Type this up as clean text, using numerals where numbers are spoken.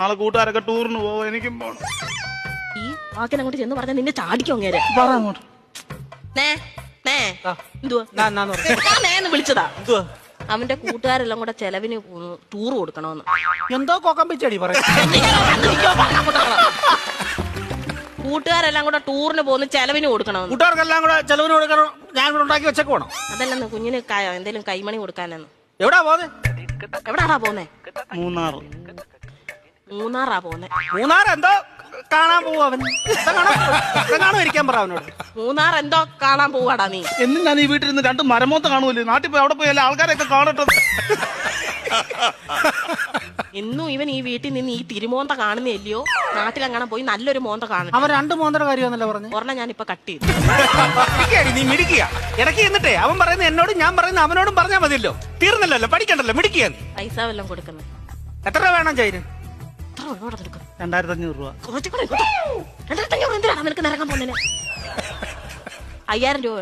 നാളെ കൂട്ടുകാരൊക്കെ ടൂറിന് പോവാ, എനിക്കും പോണം. ഈ വാക്കിനങ്ങോട്ട് ചെന്ന് പറഞ്ഞാൽ നിന്നെ ചാടിക്കും അങ്ങേരെ. പറ അങ്ങോട്ട്. ഞാൻ വിളിച്ചതാ. അവന്റെ കൂട്ടുകാരെല്ലാം കൂടെ ചെലവിന് ടൂർ കൊടുക്കണോന്ന്. എന്തോ കൊക്കം വെച്ചടി പറയാ. കൂട്ടുകാരെല്ലാം കൂടെ ടൂറിന് പോകുന്ന ചെലവിന് കൊടുക്കണമെന്ന്. കൂട്ടുകാർക്കെല്ലാം കൂടെ ചെലവിന് കൊടുക്കണം. ഞാൻ കൂടെ ഉണ്ടാക്കി വെച്ചേക്ക് പോണം. അതല്ലെന്ന് കുഞ്ഞിന് എന്തേലും കൈമണി കൊടുക്കാനെന്ന്. എവിടാ പോന്നെ? എവിടാടാ പോന്നെ? മൂന്നാറാ പോന്നെ. മൂന്നാർ എന്തോ കാണാൻ പോവാ അവൻ. കാണാൻ ഇരിക്കാൻ പറ അവനോട്. മൂന്നാർ എന്തോ കാണാൻ പോവാടാ നീ. എന്നും ഞാൻ ഈ വീട്ടിൽ 2 മരമോത്ത കാണുമല്ലോ. നാട്ടിൽ പോയി അവിടെ പോയി എല്ലാ ആൾക്കാരെയൊക്കെ കാണട്ടെ. ഇന്നും ഇവൻ ഈ വീട്ടിൽ നിന്ന് ഈ തിരുമോന്ത കാണുന്നില്ലയോ? നാട്ടിലെങ്ങനെ പോയി നല്ലൊരു മോന്ത കാണും. അവൻ 2 മോന്തര കാര്യമാണല്ലോ പറഞ്ഞു. ഒരെണ്ണം ഞാൻ ഇപ്പൊ കട്ട് ചെയ്തു. നീ മിടിക്കുക ഇടയ്ക്ക് എന്നിട്ടേ അവൻ പറയുന്ന എന്നോടും ഞാൻ പറയുന്ന അവനോടും പറഞ്ഞാൽ മതിയല്ലോ. തീർന്നല്ലോ, പഠിക്കണ്ടല്ലോ, മിടിക്കുക. പൈസ വല്ലതും കൊടുക്കുന്നത് എത്ര രൂപ വേണം ചൈന്? 2500 രൂപ. 2500 എന്തിനാണ് നിനക്ക് നിരക്കാൻ പോകുന്നതിന്? 5000 രൂപ.